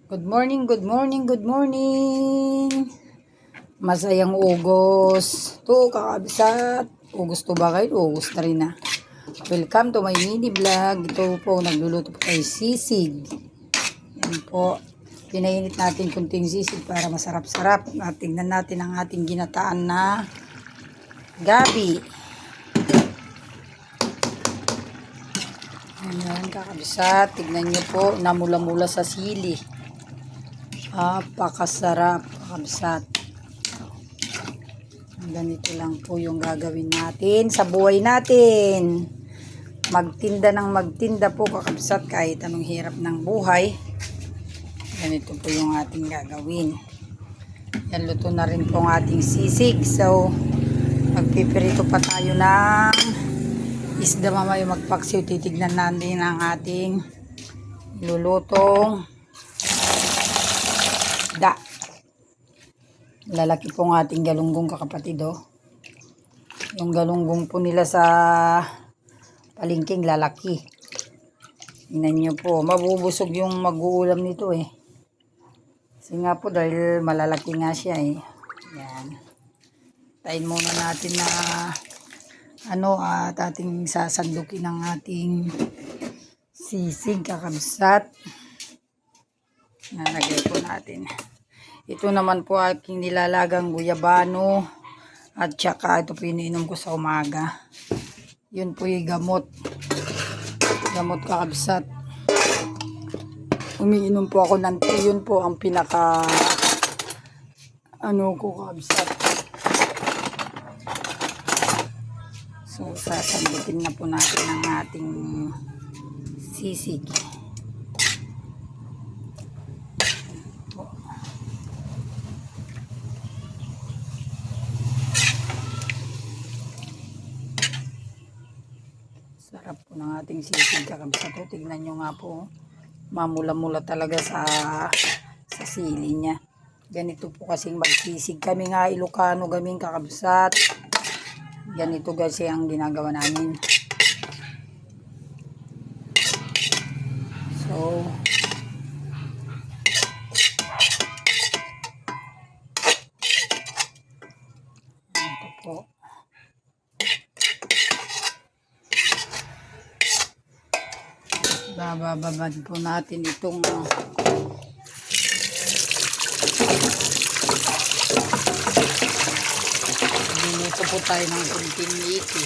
Good morning, good morning, good morning. Masayang Ugos. To kakabsat. Ugos to ba kayo? Ugos na rin na. Welcome to my mini vlog. Ito po, nagluluto po tayo sisig. Yan po. Pinainit natin kunting sisig para masarap-sarap. Tingnan natin ang ating ginataan na gabi. Ayan, kakabsat. Tignan nyo po, namula-mula sa sili. Napakasarap, kakabsat. Ganito lang po yung gagawin natin sa buhay natin. Magtinda ng magtinda po, kakabsat, kahit anong hirap ng buhay. Ganito po yung ating gagawin. Yan, luto na rin po ang ating sisig. So, magpipirito pa tayo ng isda mamaya magpaksiw. Titignan natin ang ating lulutong da. Lalaki po ng ating galunggong, kakapatid, oh. Yung galunggong po nila sa palengking lalaki. Tingnan nyo po, mabubusog yung mag-uulam nito eh. Kasi nga po dahil malalaki nga siya eh. Yan. Tayin muna natin na at ating sasandukin ng ating sisig, kakabsat. Nalagay po natin. Ito naman po aking nilalagang guyabano at saka ito po iniinom ko sa umaga. Yun po yung gamot. Gamot, kakabsat. Umiinom po ako ng tea. Yun po ang pinaka ko, kakabsat. So sasandukin na po natin ang ating sisig. Sarap po ng ating sisig, kakabsat. Tignan nyo nga po, mamula-mula talaga sa sili niya. Ganito po kasing magsisig kami nga Ilocano, gaming kakabsat. Ganito kasi ang ginagawa namin. So, ito po. Bababad po natin itong dito po tayo ng kunting meaty.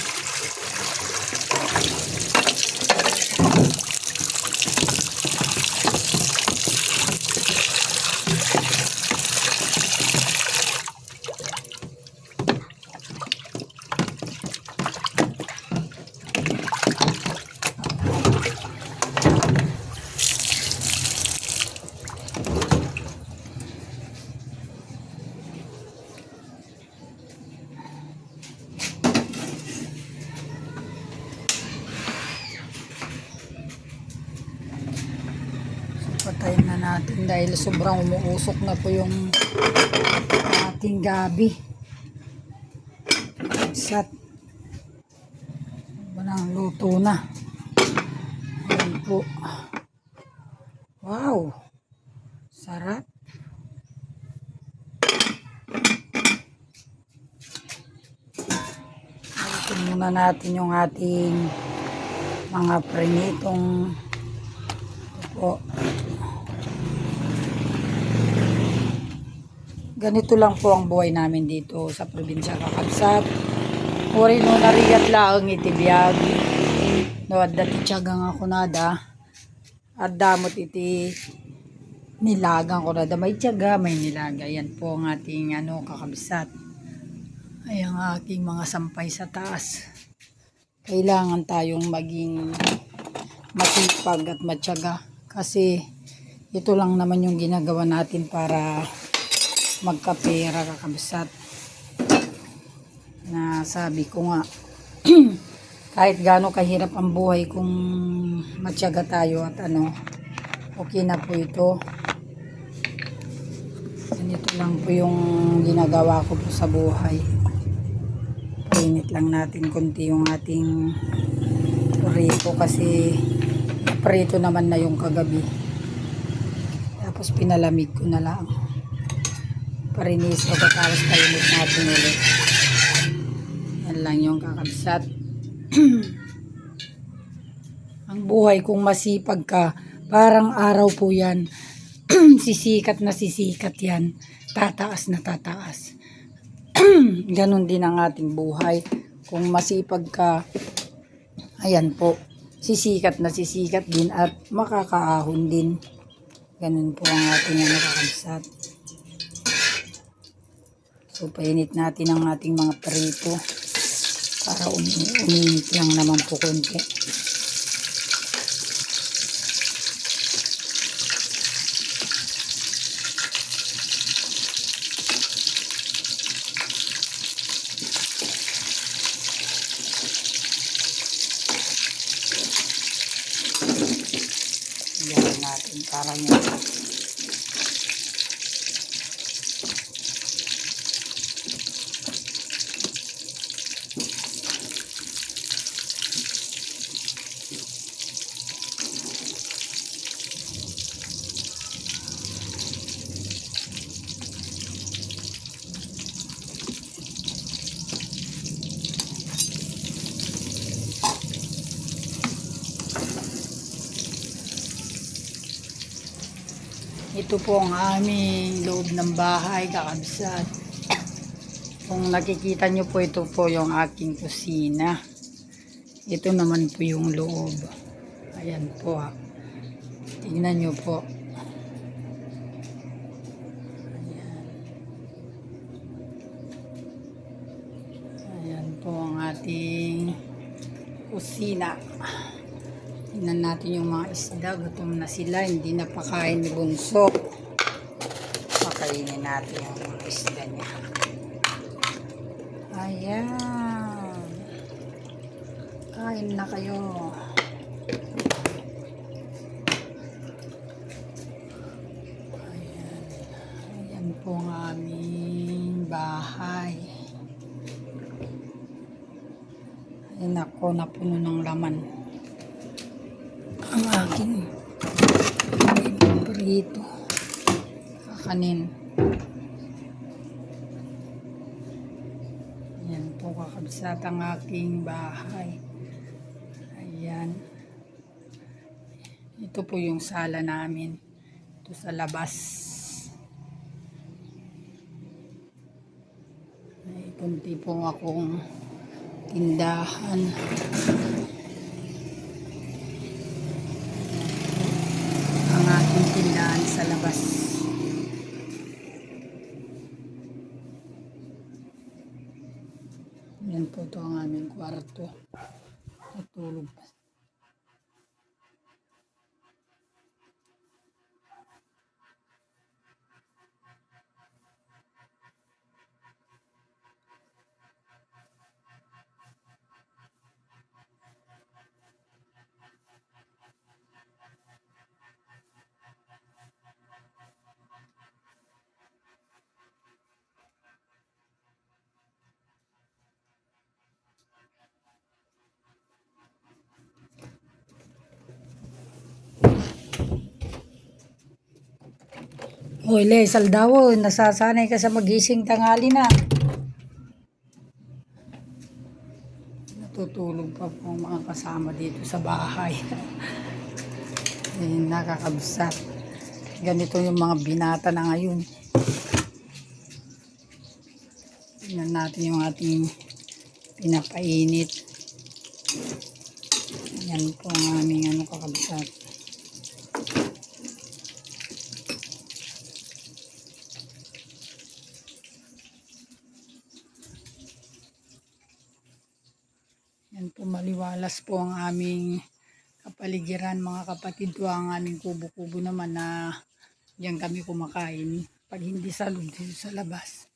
Patayin na natin dahil sobrang umuusok na po yung ating gabi. Sat. Walang luto na. Ayan po. Wow. Sarap. Alitin muna natin yung ating mga prinitong po. Ganito lang po ang buhay namin dito sa probinsya, kakabsat. Uri no nariyat lang itibiyag. No, at dati tiyagang ako nada. At damot iti nilagang ko nada. May tiyaga, may nilaga. Yan po ang ating kakabsat. Ay ang aking mga sampay sa taas. Kailangan tayong maging masipag at matyaga. Kasi ito lang naman yung ginagawa natin para magkapera, kakabsat. Na sabi ko nga kahit gaano kahirap ang buhay, kung matyaga tayo at okay na po ito. Ganito lang po yung ginagawa ko po sa buhay. Painit lang natin konti yung ating prito kasi prito naman na yung kagabi. Tapos pinalamig ko na lang. Parinis o tapos painit natin ulit. Yan lang yung kakabsat. Ang buhay kung masipag ka, parang araw po yan. Sisikat na sisikat yan. Tataas na tataas. Ganon din ang ating buhay. Kung masipag ka, ayan po, sisikat na sisikat din at makakaahon din. Ganon po ang ating kakabsat. So, painit natin ang ating mga prito para uminit lang naman po konti. Yan natin para yan. Ito po ang aming loob ng bahay, kakabsat. Kung nakikita nyo po, ito po yung aking kusina. Ito naman po yung loob. Ayan po. Tingnan nyo po. Ayan. Ayan po ang ating kusina. Tingnan natin yung mga isda. Gutom na sila. Hindi na pakain ni Bunso. Pakainin natin yung mga isda niya. Ayan. Kain na kayo. Ayan. Ayan po ang aming bahay. Ayan ako, napuno ng laman. Ang aking paborito. Kakanin. Ayan po kakabsat ang aking bahay. Ayan. Ito po yung sala namin. Ito sa labas. May kunti po akong tindahan. Ang aking tindahan sa labas. Yan po ito ang aming kwarto. Natulog pa. Hoy, Le, Saldawo, nasasanay ka sa magising tanghali na. Natutulog pa po ang mga kasama dito sa bahay. Nakakabsat. Ganito yung mga binata na ngayon. Tingnan natin yung ating pinapainit. Yan po ang aming kakabsat. Yan po, maliwalas po ang aming kapaligiran, mga kapatid ko. Ang aming kubo-kubo naman na diyan kami kumakain. Pag hindi sa loob, dito sa labas.